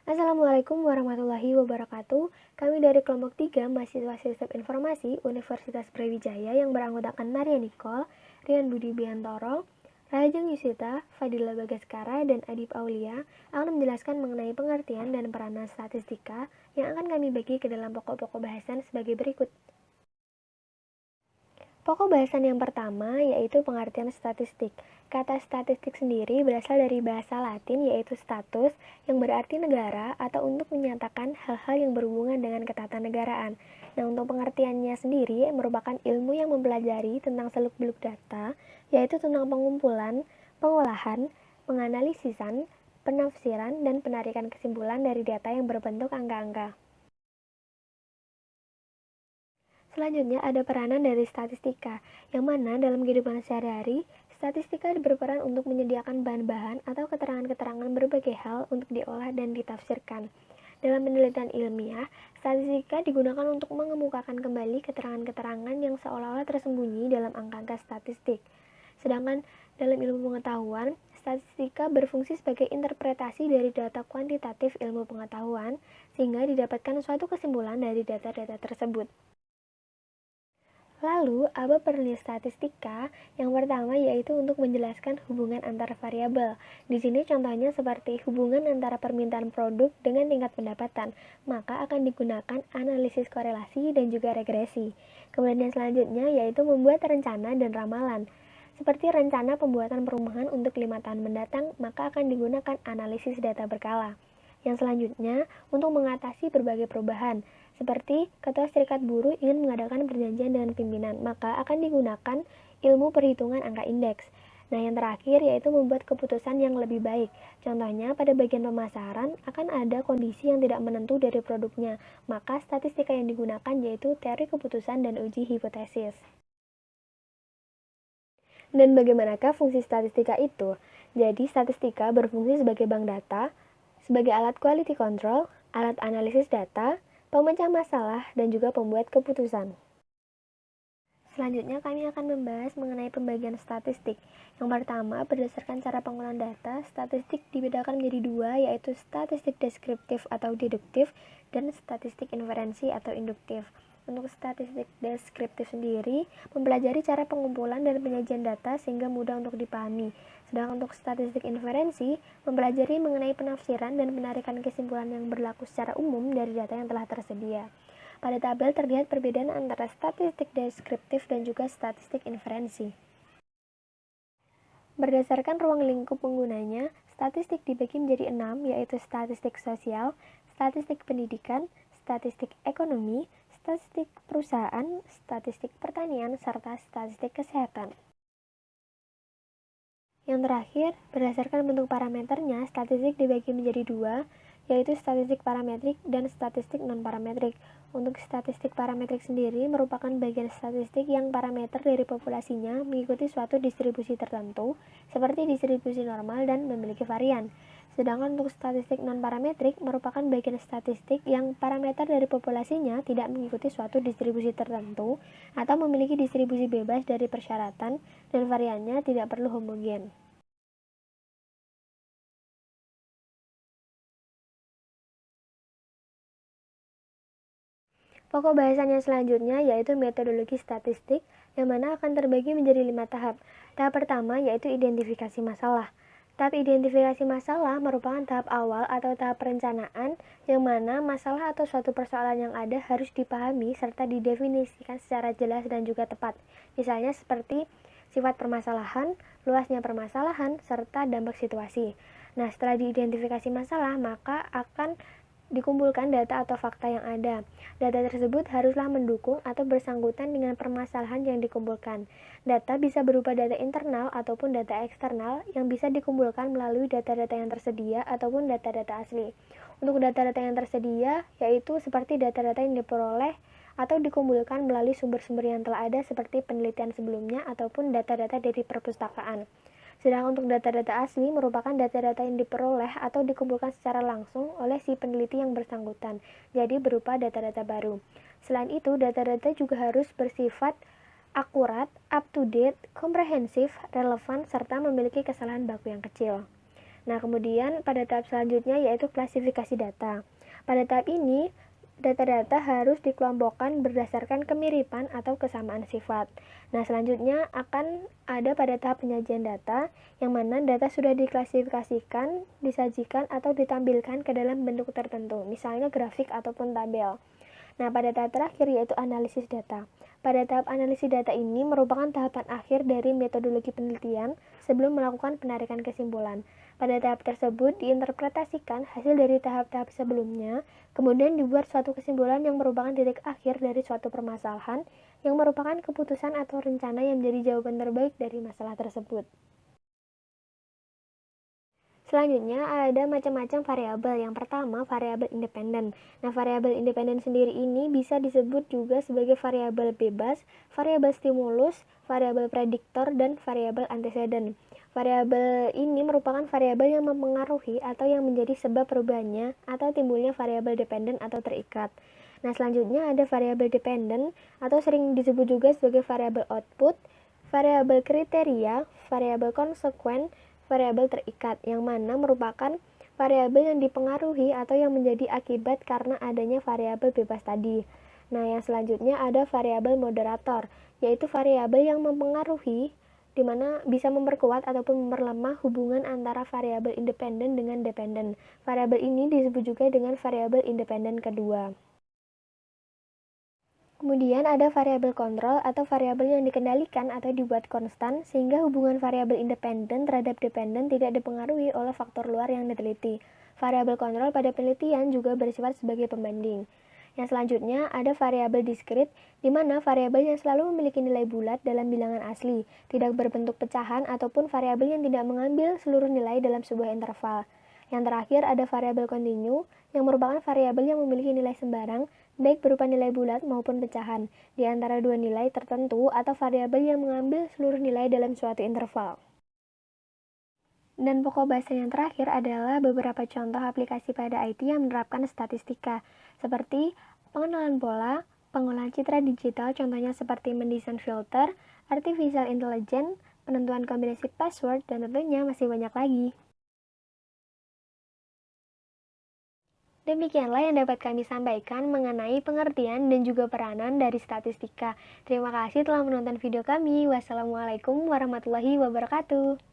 Assalamualaikum warahmatullahi wabarakatuh. Kami dari kelompok 3 mahasiswa Sistem Informasi Universitas Brawijaya yang beranggotakan Maria Nicole, Rian Budi Biantoro, Rajeng Yusita, Fadila Bagaskara, dan Adib Aulia akan menjelaskan mengenai pengertian dan peranan statistika yang akan kami bagi ke dalam pokok-pokok bahasan sebagai berikut. Pokok bahasan yang pertama yaitu pengertian statistik. Kata statistik sendiri berasal dari bahasa Latin yaitu status yang berarti negara atau untuk menyatakan hal-hal yang berhubungan dengan ketatanegaraan. Nah, untuk pengertiannya sendiri merupakan ilmu yang mempelajari tentang seluk-beluk data, yaitu tentang pengumpulan, pengolahan, penganalisisan, penafsiran, dan penarikan kesimpulan dari data yang berbentuk angka-angka. Selanjutnya ada peranan dari statistika, yang mana dalam kehidupan sehari-hari, statistika berperan untuk menyediakan bahan-bahan atau keterangan-keterangan berbagai hal untuk diolah dan ditafsirkan. Dalam penelitian ilmiah, statistika digunakan untuk mengemukakan kembali keterangan-keterangan yang seolah-olah tersembunyi dalam angka-angka statistik. Sedangkan dalam ilmu pengetahuan, statistika berfungsi sebagai interpretasi dari data kuantitatif ilmu pengetahuan, sehingga didapatkan suatu kesimpulan dari data-data tersebut. Lalu, apa perlu statistika? Yang pertama yaitu untuk menjelaskan hubungan antar variabel. Di sini contohnya seperti hubungan antara permintaan produk dengan tingkat pendapatan, maka akan digunakan analisis korelasi dan juga regresi. Kemudian selanjutnya yaitu membuat rencana dan ramalan. Seperti rencana pembuatan perumahan untuk 5 tahun mendatang, maka akan digunakan analisis data berkala. Yang selanjutnya, untuk mengatasi berbagai perubahan, seperti Ketua Serikat Buruh ingin mengadakan perjanjian dengan pimpinan, maka akan digunakan ilmu perhitungan angka indeks. Nah, yang terakhir yaitu membuat keputusan yang lebih baik. Contohnya, pada bagian pemasaran akan ada kondisi yang tidak menentu dari produknya, maka statistika yang digunakan yaitu teori keputusan dan uji hipotesis. Dan bagaimanakah fungsi statistika itu? Jadi, statistika berfungsi sebagai bank data, sebagai alat quality control, alat analisis data, pemecah masalah, dan juga pembuat keputusan. Selanjutnya kami akan membahas mengenai pembagian statistik. Yang pertama, berdasarkan cara pengolahan data, statistik dibedakan menjadi dua, yaitu statistik deskriptif atau deduktif dan statistik inferensi atau induktif. Untuk statistik deskriptif sendiri, mempelajari cara pengumpulan dan penyajian data sehingga mudah untuk dipahami. Sedangkan untuk statistik inferensi, mempelajari mengenai penafsiran dan penarikan kesimpulan yang berlaku secara umum dari data yang telah tersedia. Pada tabel terlihat perbedaan antara statistik deskriptif dan juga statistik inferensi. Berdasarkan ruang lingkup penggunanya, statistik dibagi menjadi 6, yaitu statistik sosial, statistik pendidikan, statistik ekonomi, statistik perusahaan, statistik pertanian, serta statistik kesehatan. Yang terakhir, berdasarkan bentuk parameternya, statistik dibagi menjadi dua, yaitu statistik parametrik dan statistik non-parametrik. Untuk statistik parametrik sendiri merupakan bagian statistik yang parameter dari populasinya mengikuti suatu distribusi tertentu, seperti distribusi normal dan memiliki varian. Sedangkan untuk statistik non-parametrik merupakan bagian statistik yang parameter dari populasinya tidak mengikuti suatu distribusi tertentu atau memiliki distribusi bebas dari persyaratan dan variannya tidak perlu homogen. Pokok bahasan yang selanjutnya yaitu metodologi statistik, yang mana akan terbagi menjadi 5 tahap. Tahap pertama yaitu identifikasi masalah. Tahap identifikasi masalah merupakan tahap awal atau tahap perencanaan, yang mana masalah atau suatu persoalan yang ada harus dipahami serta didefinisikan secara jelas dan juga tepat. Misalnya seperti sifat permasalahan, luasnya permasalahan, serta dampak situasi. Nah, setelah diidentifikasi masalah, maka akan dikumpulkan data atau fakta yang ada. Data tersebut haruslah mendukung atau bersangkutan dengan permasalahan yang dikumpulkan. Data bisa berupa data internal ataupun data eksternal yang bisa dikumpulkan melalui data-data yang tersedia ataupun data-data asli. Untuk data-data yang tersedia, yaitu seperti data-data yang diperoleh atau dikumpulkan melalui sumber-sumber yang telah ada seperti penelitian sebelumnya ataupun data-data dari perpustakaan. Sedangkan untuk data-data asli merupakan data-data yang diperoleh atau dikumpulkan secara langsung oleh si peneliti yang bersangkutan, jadi berupa data-data baru. Selain itu, data-data juga harus bersifat akurat, up to date, komprehensif, relevan, serta memiliki kesalahan baku yang kecil. Nah, kemudian pada tahap selanjutnya yaitu klasifikasi data. Pada tahap ini, data-data harus dikelompokkan berdasarkan kemiripan atau kesamaan sifat. Nah, selanjutnya akan ada pada tahap penyajian data, yang mana data sudah diklasifikasikan, disajikan, atau ditampilkan ke dalam bentuk tertentu, misalnya grafik ataupun tabel. Nah, pada tahap terakhir yaitu analisis data. Pada tahap analisis data ini merupakan tahapan akhir dari metodologi penelitian sebelum melakukan penarikan kesimpulan. Pada tahap tersebut diinterpretasikan hasil dari tahap-tahap sebelumnya, kemudian dibuat suatu kesimpulan yang merupakan titik akhir dari suatu permasalahan yang merupakan keputusan atau rencana yang menjadi jawaban terbaik dari masalah tersebut. Selanjutnya ada macam-macam variabel. Yang pertama, variabel independen. Nah, variabel independen sendiri ini bisa disebut juga sebagai variabel bebas, variabel stimulus, variabel prediktor, dan variabel anteseden. Variabel ini merupakan variabel yang mempengaruhi atau yang menjadi sebab perubahannya atau timbulnya variabel dependen atau terikat. Nah, selanjutnya ada variabel dependen atau sering disebut juga sebagai variabel output, variabel kriteria, variabel konsekuen, variabel terikat, yang mana merupakan variabel yang dipengaruhi atau yang menjadi akibat karena adanya variabel bebas tadi. Nah, yang selanjutnya ada variabel moderator, yaitu variabel yang mempengaruhi di mana bisa memperkuat ataupun memperlemah hubungan antara variabel independen dengan dependen. Variabel ini disebut juga dengan variabel independen kedua. Kemudian ada variabel kontrol atau variabel yang dikendalikan atau dibuat konstan sehingga hubungan variabel independen terhadap dependen tidak dipengaruhi oleh faktor luar yang diteliti. Variabel kontrol pada penelitian juga bersifat sebagai pembanding. Yang selanjutnya ada variabel diskrit, di mana variabel yang selalu memiliki nilai bulat dalam bilangan asli, tidak berbentuk pecahan ataupun variabel yang tidak mengambil seluruh nilai dalam sebuah interval. Yang terakhir ada variabel kontinu, yang merupakan variabel yang memiliki nilai sembarang, baik berupa nilai bulat maupun pecahan, di antara dua nilai tertentu atau variabel yang mengambil seluruh nilai dalam suatu interval. Dan pokok bahasan yang terakhir adalah beberapa contoh aplikasi pada IT yang menerapkan statistika, seperti pengenalan pola, pengolahan citra digital, contohnya seperti mendesain filter, artificial intelligence, penentuan kombinasi password, dan tentunya masih banyak lagi. Demikianlah yang dapat kami sampaikan mengenai pengertian dan juga peranan dari statistika. Terima kasih telah menonton video kami. Wassalamualaikum warahmatullahi wabarakatuh.